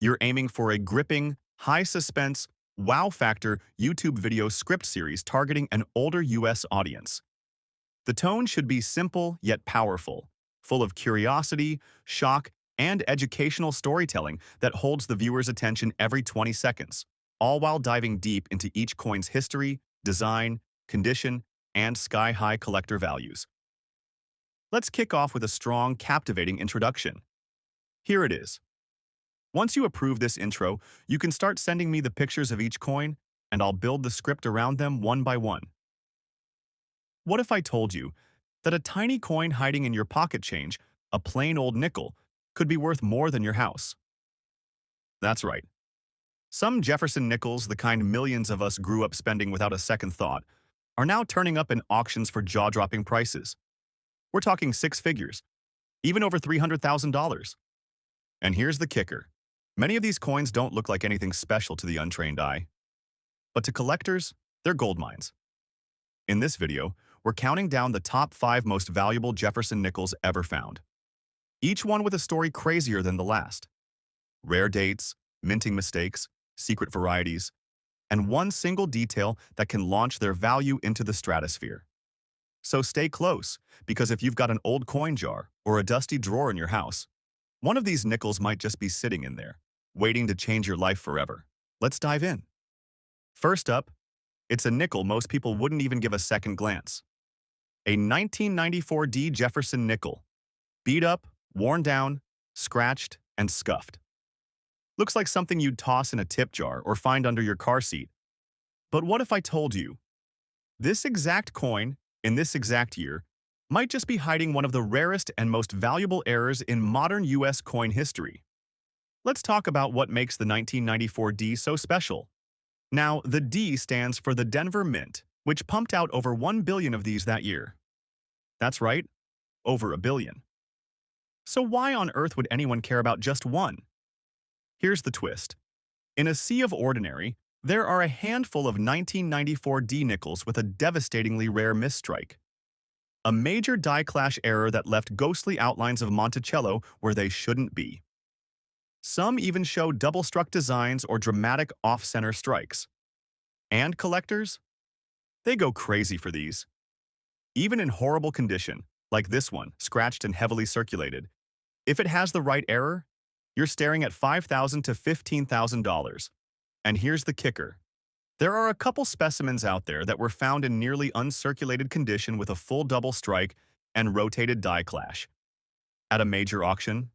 You're aiming for a gripping, high-suspense, wow-factor YouTube video script series targeting an older US audience. The tone should be simple yet powerful, full of curiosity, shock, and educational storytelling that holds the viewer's attention every 20 seconds, all while diving deep into each coin's history, design, condition, and sky-high collector values. Let's kick off with a strong, captivating introduction. Here it is. Once you approve this intro, you can start sending me the pictures of each coin, and I'll build the script around them one by one. What if I told you that a tiny coin hiding in your pocket change, a plain old nickel, could be worth more than your house? That's right. Some Jefferson nickels, the kind millions of us grew up spending without a second thought, are now turning up in auctions for jaw-dropping prices. We're talking six figures, even over $300,000. And here's the kicker. Many of these coins don't look like anything special to the untrained eye. But to collectors, they're gold mines. In this video, we're counting down the top 5 most valuable Jefferson nickels ever found. Each one with a story crazier than the last. Rare dates, minting mistakes, secret varieties, and one single detail that can launch their value into the stratosphere. So stay close, because if you've got an old coin jar or a dusty drawer in your house, one of these nickels might just be sitting in there, waiting to change your life forever. Let's dive in. First up, it's a nickel most people wouldn't even give a second glance. A 1994 D Jefferson nickel. Beat up, worn down, scratched, and scuffed. Looks like something you'd toss in a tip jar or find under your car seat. But what if I told you this exact coin, in this exact year, might just be hiding one of the rarest and most valuable errors in modern US coin history? Let's talk about what makes the 1994 D so special. Now, the D stands for the Denver Mint, which pumped out over 1 billion of these that year. That's right, over a billion. So why on earth would anyone care about just one? Here's the twist. In a sea of ordinary, there are a handful of 1994 D nickels with a devastatingly rare misstrike. A major die clash error that left ghostly outlines of Monticello where they shouldn't be. Some even show double-struck designs or dramatic off-center strikes. And collectors? They go crazy for these. Even in horrible condition, like this one, scratched and heavily circulated, if it has the right error, you're staring at $5,000 to $15,000. And here's the kicker. There are a couple specimens out there that were found in nearly uncirculated condition with a full double strike and rotated die clash. At a major auction,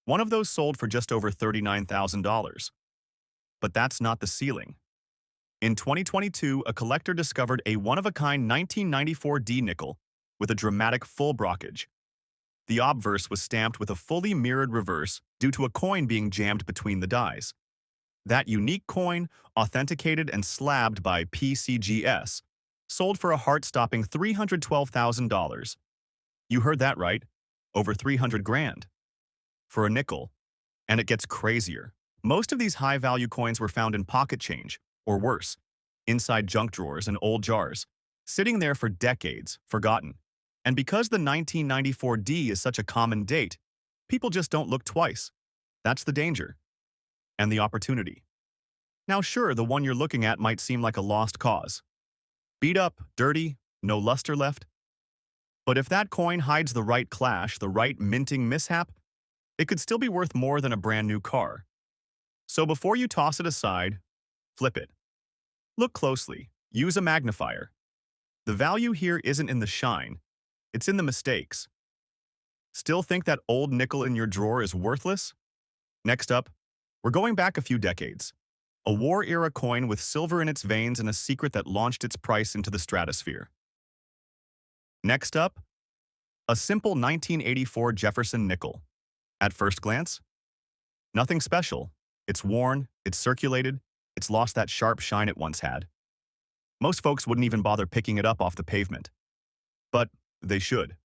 one of those sold for just over $39,000. But that's not the ceiling. In 2022, a collector discovered a one-of-a-kind 1994 D nickel with a dramatic full brockage. The obverse was stamped with a fully mirrored reverse due to a coin being jammed between the dies. That unique coin, authenticated and slabbed by PCGS, sold for a heart-stopping $312,000. You heard that right, over 300 grand. For a nickel. And it gets crazier. Most of these high-value coins were found in pocket change, or worse, inside junk drawers and old jars, sitting there for decades, forgotten. And because the 1994 D is such a common date, people just don't look twice. That's the danger. And the opportunity. Now sure, the one you're looking at might seem like a lost cause. Beat up, dirty, no luster left. But if that coin hides the right clash, the right minting mishap, it could still be worth more than a brand new car. So before you toss it aside, flip it. Look closely. Use a magnifier. The value here isn't in the shine, it's in the mistakes. Still think that old nickel in your drawer is worthless? Next up, we're going back a few decades. A war-era coin with silver in its veins and a secret that launched its price into the stratosphere. Next up, a simple 1984 Jefferson nickel. At first glance, nothing special. It's worn, it's circulated, it's lost that sharp shine it once had. Most folks wouldn't even bother picking it up off the pavement. But they should.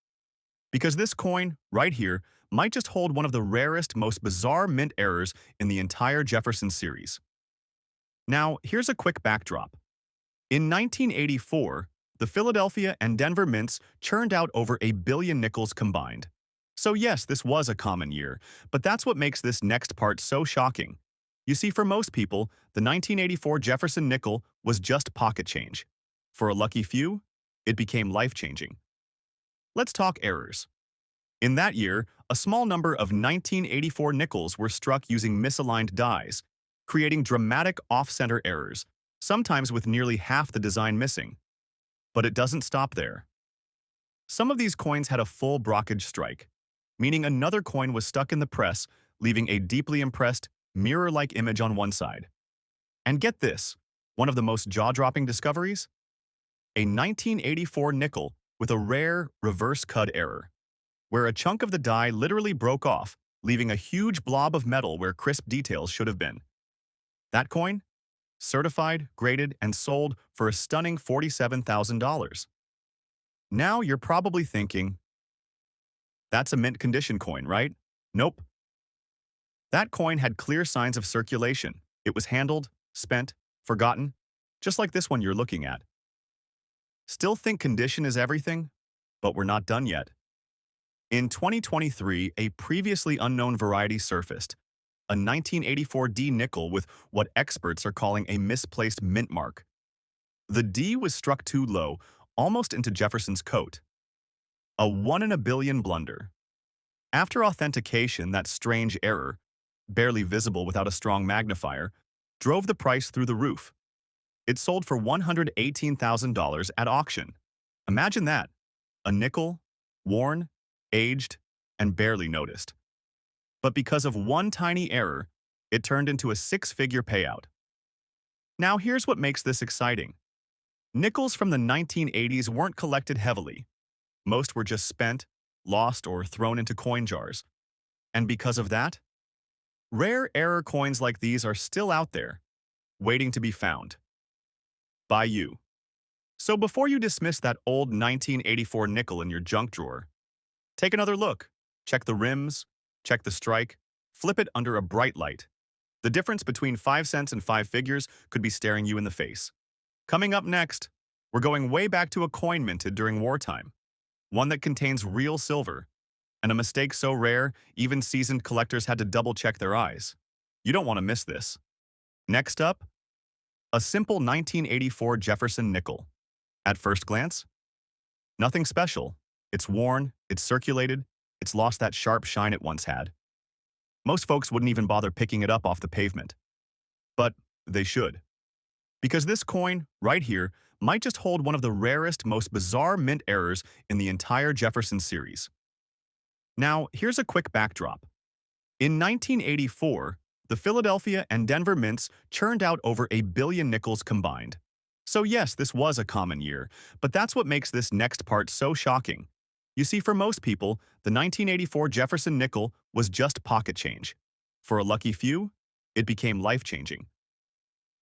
Because this coin, right here, might just hold one of the rarest, most bizarre mint errors in the entire Jefferson series. Now, here's a quick backdrop. In 1984, the Philadelphia and Denver mints churned out over 1 billion nickels combined. So yes, this was a common year, but that's what makes this next part so shocking. You see, for most people, the 1984 Jefferson nickel was just pocket change. For a lucky few, it became life-changing. Let's talk errors. In that year, a small number of 1984 nickels were struck using misaligned dies, creating dramatic off-center errors, sometimes with nearly half the design missing. But it doesn't stop there. Some of these coins had a full blockage strike, meaning another coin was stuck in the press, leaving a deeply impressed, mirror-like image on one side. And get this, one of the most jaw-dropping discoveries? A 1984 nickel with a rare reverse cut error, where a chunk of the die literally broke off, leaving a huge blob of metal where crisp details should have been. That coin? Certified, graded, and sold for a stunning $47,000. Now you're probably thinking, that's a mint condition coin, right? Nope. That coin had clear signs of circulation. It was handled, spent, forgotten, just like this one you're looking at. Still think condition is everything? But we're not done yet. In 2023, a previously unknown variety surfaced, a 1984 D nickel with what experts are calling a misplaced mint mark. The D was struck too low, almost into Jefferson's coat. A 1 in a billion blunder. After authentication, that strange error, barely visible without a strong magnifier, drove the price through the roof. It sold for $118,000 at auction. Imagine that, a nickel, worn, aged, and barely noticed. But because of one tiny error, it turned into a six-figure payout. Now here's what makes this exciting. Nickels from the 1980s weren't collected heavily. Most were just spent, lost, or thrown into coin jars. And because of that, rare error coins like these are still out there, waiting to be found. By you. So before you dismiss that old 1984 nickel in your junk drawer, take another look. Check the rims, check the strike, flip it under a bright light. The difference between 5 cents and 5 figures could be staring you in the face. Coming up next, we're going way back to a coin minted during wartime, one that contains real silver, and a mistake so rare, even seasoned collectors had to double-check their eyes. You don't want to miss this. Next up, a simple 1984 Jefferson nickel. At first glance, nothing special. It's worn, it's circulated, it's lost that sharp shine it once had. Most folks wouldn't even bother picking it up off the pavement. But they should. Because this coin, right here, might just hold one of the rarest, most bizarre mint errors in the entire Jefferson series. Now, here's a quick backdrop. In 1984, the Philadelphia and Denver mints churned out over 1 billion nickels combined. So yes, this was a common year, but that's what makes this next part so shocking. You see, for most people, the 1984 Jefferson nickel was just pocket change. For a lucky few, it became life-changing.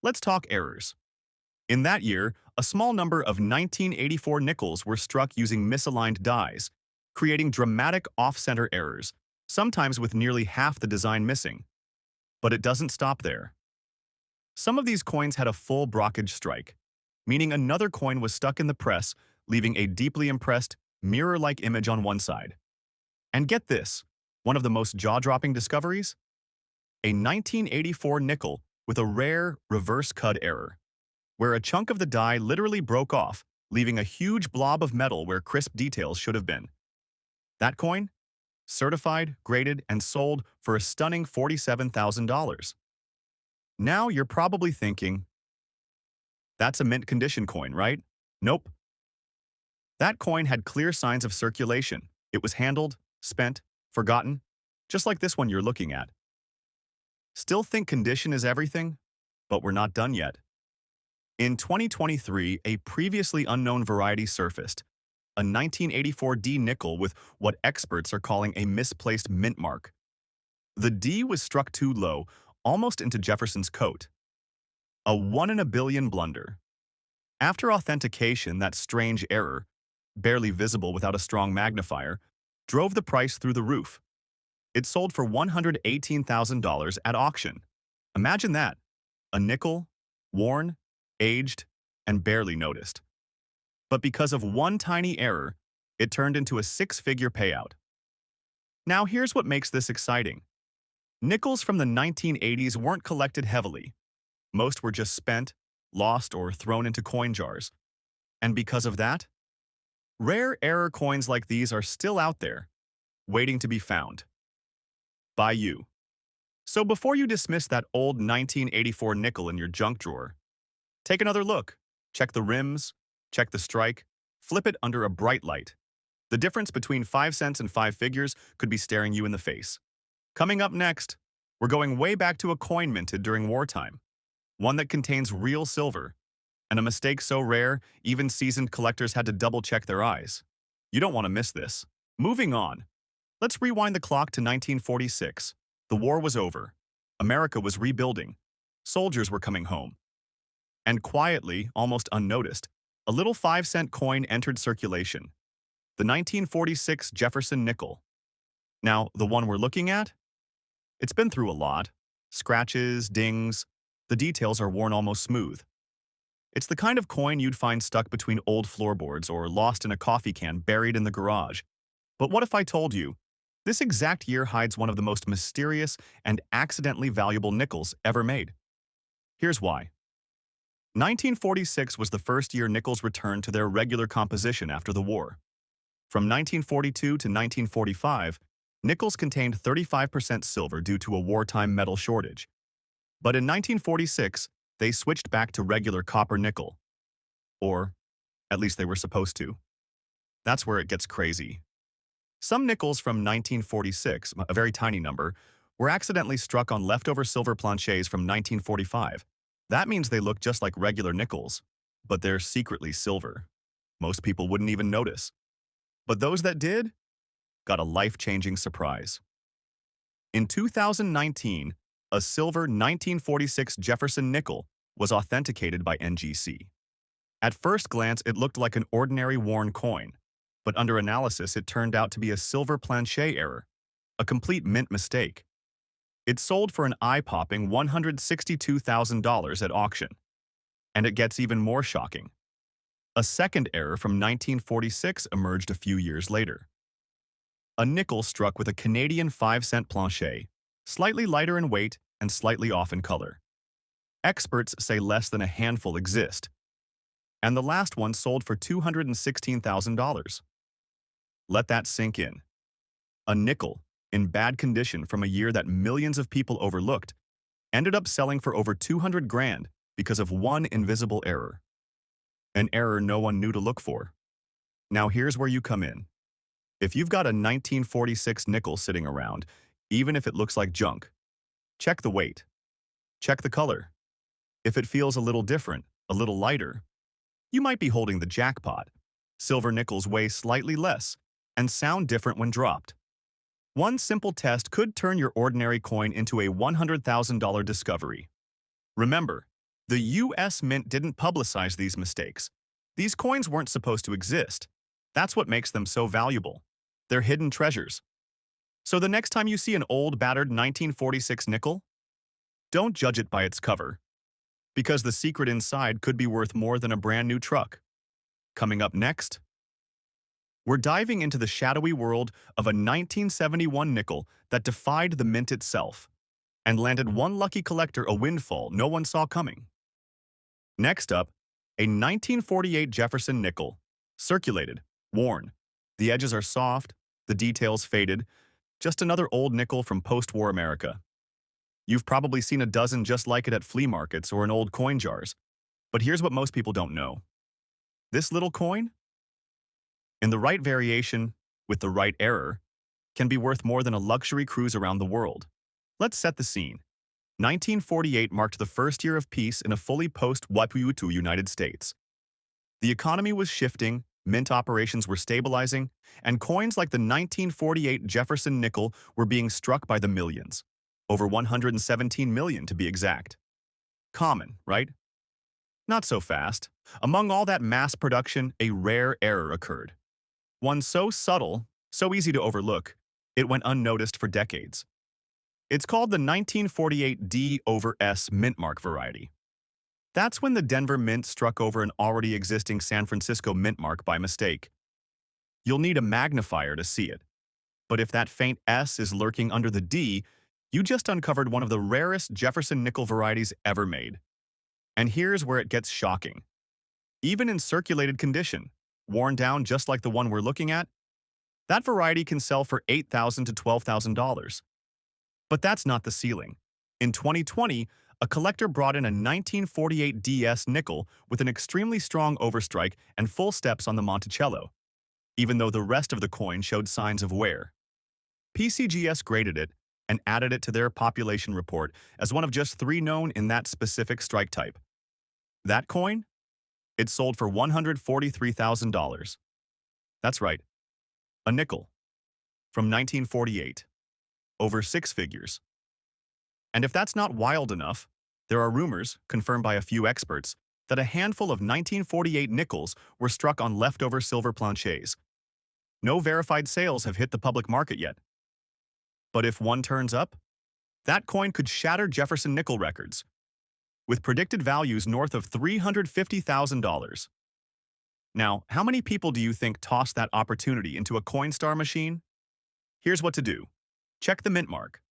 Let's talk errors. In that year, a small number of 1984 nickels were struck using misaligned dies, creating dramatic off-center errors, sometimes with nearly half the design missing. But it doesn't stop there. Some of these coins had a full blockage strike, meaning another coin was stuck in the press, leaving a deeply impressed, mirror-like image on one side. And get this, one of the most jaw-dropping discoveries? A 1984 nickel with a rare reverse cut error, where a chunk of the die literally broke off, leaving a huge blob of metal where crisp details should have been. That coin? Certified, graded, and sold for a stunning $47,000. Now you're probably thinking, that's a mint condition coin, right? Nope. That coin had clear signs of circulation. It was handled, spent, forgotten, just like this one you're looking at. Still think condition is everything? But we're not done yet. In 2023, a previously unknown variety surfaced, a 1984 D nickel with what experts are calling a misplaced mint mark. The D was struck too low, almost into Jefferson's coat. A 1 in a billion blunder. After authentication, that strange error, barely visible without a strong magnifier, drove the price through the roof. It sold for $118,000 at auction. Imagine that, a nickel, worn, aged, and barely noticed. But because of one tiny error, it turned into a six-figure payout. Now here's what makes this exciting. Nickels from the 1980s weren't collected heavily. Most were just spent, lost, or thrown into coin jars. And because of that, rare error coins like these are still out there, waiting to be found. By you. So before you dismiss that old 1984 nickel in your junk drawer, take another look. Check the rims, check the strike, flip it under a bright light. The difference between 5 cents and 5 figures could be staring you in the face. Coming up next, we're going way back to a coin minted during wartime, one that contains real silver, and a mistake so rare, even seasoned collectors had to double-check their eyes. You don't want to miss this. Moving on, let's rewind the clock to 1946. The war was over. America was rebuilding. Soldiers were coming home. And quietly, almost unnoticed, a little 5-cent coin entered circulation. The 1946 Jefferson nickel. Now, the one we're looking at? It's been through a lot. Scratches, dings, the details are worn almost smooth. It's the kind of coin you'd find stuck between old floorboards or lost in a coffee can buried in the garage. But what if I told you, this exact year hides one of the most mysterious and accidentally valuable nickels ever made? Here's why. 1946 was the first year nickels returned to their regular composition after the war. From 1942 to 1945, nickels contained 35% silver due to a wartime metal shortage. But in 1946, they switched back to regular copper nickel. Or, at least they were supposed to. That's where it gets crazy. Some nickels from 1946, a very tiny number, were accidentally struck on leftover silver planchets from 1945. That means they look just like regular nickels, but they're secretly silver. Most people wouldn't even notice. But those that did got a life-changing surprise. In 2019, a silver 1946 Jefferson nickel was authenticated by NGC. At first glance, it looked like an ordinary worn coin, but under analysis, it turned out to be a silver planchet error, a complete mint mistake. It sold for an eye-popping $162,000 at auction. And it gets even more shocking. A second error from 1946 emerged a few years later. A nickel struck with a Canadian 5-cent planchet, slightly lighter in weight and slightly off in color. Experts say less than a handful exist, and the last one sold for $216,000. Let that sink in. A nickel, in bad condition from a year that millions of people overlooked, ended up selling for over 200 grand because of one invisible error. An error no one knew to look for. Now here's where you come in. If you've got a 1946 nickel sitting around, even if it looks like junk, check the weight. Check the color. If it feels a little different, a little lighter, you might be holding the jackpot. Silver nickels weigh slightly less and sound different when dropped. One simple test could turn your ordinary coin into a $100,000 discovery. Remember, the US Mint didn't publicize these mistakes. These coins weren't supposed to exist. That's what makes them so valuable. They're hidden treasures. So the next time you see an old, battered 1946 nickel, don't judge it by its cover, because the secret inside could be worth more than a brand new truck. Coming up next, we're diving into the shadowy world of a 1971 nickel that defied the mint itself and landed one lucky collector a windfall no one saw coming. Next up, a 1948 Jefferson nickel, circulated, worn. The edges are soft, the details faded, just another old nickel from post-war America. You've probably seen a dozen just like it at flea markets or in old coin jars. But here's what most people don't know. This little coin, in the right variation, with the right error, can be worth more than a luxury cruise around the world. Let's set the scene. 1948 marked the first year of peace in a fully post-war United States. The economy was shifting, mint operations were stabilizing, and coins like the 1948 Jefferson nickel were being struck by the millions. Over 117 million to be exact. Common, right? Not so fast. Among all that mass production, a rare error occurred. One so subtle, so easy to overlook, it went unnoticed for decades. It's called the 1948 D/S Mintmark variety. That's when the Denver Mint struck over an already existing San Francisco Mintmark by mistake. You'll need a magnifier to see it. But if that faint S is lurking under the D, You just uncovered one of the rarest Jefferson nickel varieties ever made. And here's where it gets shocking. Even in circulated condition, worn down just like the one we're looking at, that variety can sell for $8,000 to $12,000. But that's not the ceiling. In 2020, a collector brought in a 1948 DS nickel with an extremely strong overstrike and full steps on the Monticello, even though the rest of the coin showed signs of wear. PCGS graded it and added it to their population report as one of just 3 known in that specific strike type. That coin? It sold for $143,000. That's right, a nickel. From 1948. Over 6 figures. And if that's not wild enough, there are rumors, confirmed by a few experts, that a handful of 1948 nickels were struck on leftover silver planchets. No verified sales have hit the public market yet. But if one turns up, that coin could shatter Jefferson nickel records, with predicted values north of $350,000. Now, how many people do you think tossed that opportunity into a Coinstar machine? Here's what to do. Check the mint mark.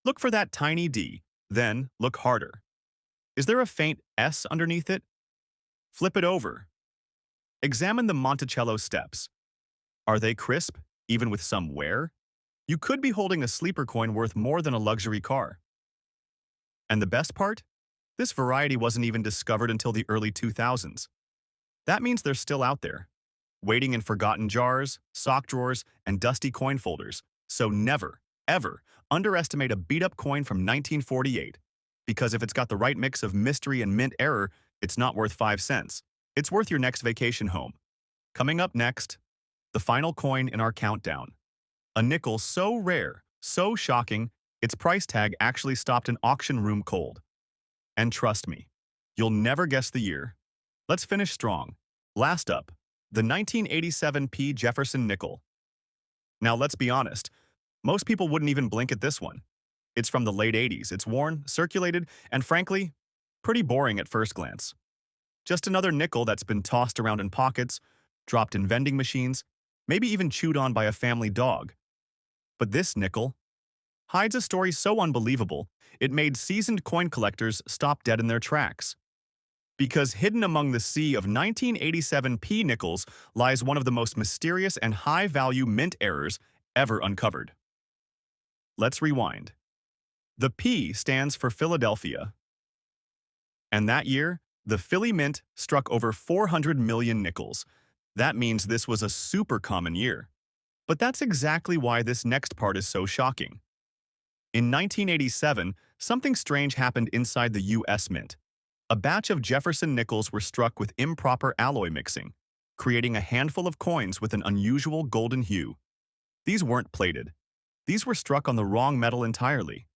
Look for that tiny D, then look harder. Is there a faint S underneath it? Flip it over. Examine the Monticello steps. Are they crisp, even with some wear? You could be holding a sleeper coin worth more than a luxury car. And the best part? This variety wasn't even discovered until the early 2000s. That means they're still out there, waiting in forgotten jars, sock drawers, and dusty coin folders. So never, ever underestimate a beat-up coin from 1948, because if it's got the right mix of mystery and mint error, it's not worth 5 cents. It's worth your next vacation home. Coming up next, the final coin in our countdown. A nickel so rare, so shocking, its price tag actually stopped an auction room cold. And trust me, you'll never guess the year. Let's finish strong. Last up, the 1987 P. Jefferson nickel. Now let's be honest, most people wouldn't even blink at this one. It's from the late 80s, it's worn, circulated, and frankly, pretty boring at first glance. Just another nickel that's been tossed around in pockets, dropped in vending machines, maybe even chewed on by a family dog. But this nickel hides a story so unbelievable, it made seasoned coin collectors stop dead in their tracks. Because hidden among the sea of 1987 P nickels lies one of the most mysterious and high-value mint errors ever uncovered. Let's rewind. The P stands for Philadelphia. And that year, the Philly Mint struck over 400 million nickels. That means this was a super common year. But that's exactly why this next part is so shocking. In 1987, something strange happened inside the U.S. Mint. A batch of Jefferson nickels were struck with improper alloy mixing, creating a handful of coins with an unusual golden hue. These weren't plated. These were struck on the wrong metal entirely.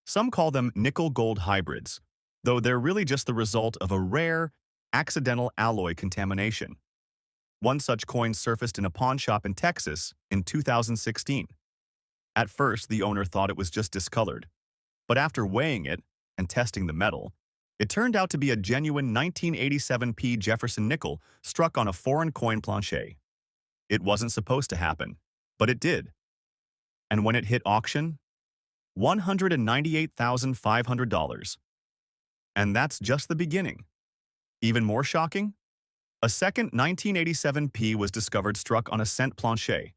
Some call them nickel-gold hybrids, though they're really just the result of a rare, accidental alloy contamination. One such coin surfaced in a pawn shop in Texas in 2016. At first, the owner thought it was just discolored, but after weighing it and testing the metal, it turned out to be a genuine 1987 P. Jefferson nickel struck on a foreign coin planchet. It wasn't supposed to happen, but it did. And when it hit auction, $198,500. And that's just the beginning. Even more shocking? A second 1987 P was discovered struck on a cent planchet,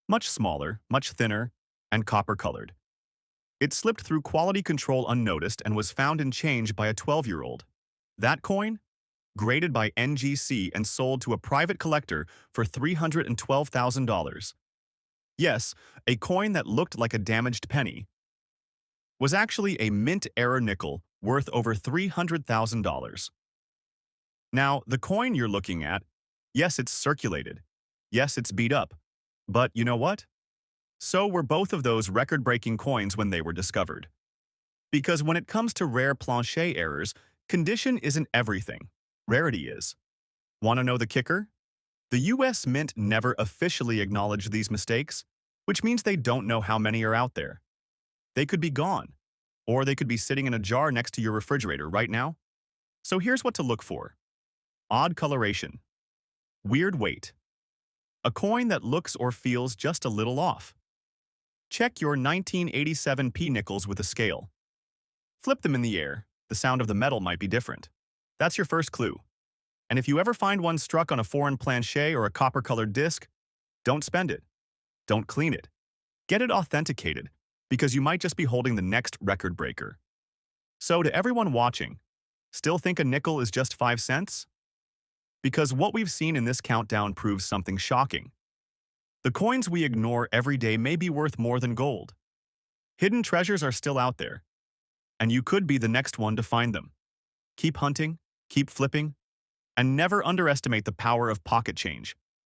much smaller, much thinner, and copper-colored. It slipped through quality control unnoticed and was found in change by a 12-year-old. That coin? Graded by NGC and sold to a private collector for $312,000. Yes, a coin that looked like a damaged penny was actually a mint-era nickel worth over $300,000. Now, the coin you're looking at, yes, it's circulated. Yes, it's beat up. But you know what? So were both of those record-breaking coins when they were discovered. Because when it comes to rare planchet errors, condition isn't everything. Rarity is. Want to know the kicker? The U.S. Mint never officially acknowledged these mistakes, which means they don't know how many are out there. They could be gone, or they could be sitting in a jar next to your refrigerator right now. So here's what to look for. Odd coloration. Weird weight. A coin that looks or feels just a little off. Check your 1987 p nickels with a scale. Flip them in the air. The sound of the metal might be different. That's your first clue. And if you ever find one struck on a foreign planchet or a copper-colored disc, don't spend it. Don't clean it. Get it authenticated, because you might just be holding the next record breaker. So to everyone watching, still think a nickel is just 5 cents? Because what we've seen in this countdown proves something shocking. The coins we ignore every day may be worth more than gold. Hidden treasures are still out there, and you could be the next one to find them. Keep hunting, keep flipping, and never underestimate the power of pocket change.